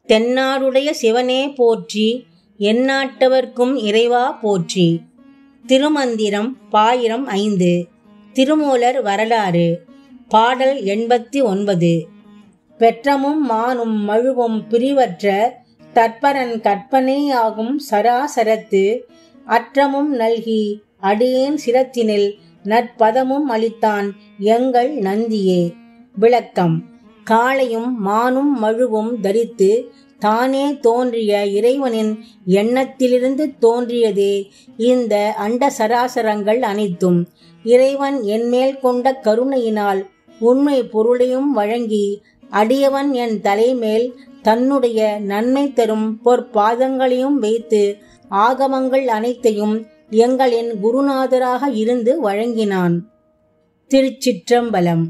தென்னாடுடைய சிவனே போற்றி, எந்நாட்டவர்க்கும் இறைவா போற்றி. திருமந்திரம் பாயிரம் 5. திருமூலர் வரலாறு. பாடல் 89. பெற்றமும் மானும் மழுவும் பிரிவற்ற தற்பரன் கற்பனேயாகும் சராசரத்து அற்றமும் நல்கி அடியேன் சிரத்தினில் நற்பதமும் அளித்தான் எங்கள் நந்தியே. விளக்கம். காளையும் மானும் மழுவும் தரித்து தானே தோன்றிய இறைவனின் எண்ணத்திலிருந்து தோன்றியதே இந்த அண்ட சராசரங்கள் அனைத்தும். இறைவன் என்மேல் கொண்ட கருணையினால் உண்மை பொருளையும் வழங்கி அடியவன் என் தலைமேல் தன்னுடைய நன்மை தரும் பொற்பாதங்களையும் வைத்து ஆகமங்கள் அனைத்தையும் எங்களின் குருநாதராக இருந்து வழங்கினான். திருச்சிற்றம்பலம்.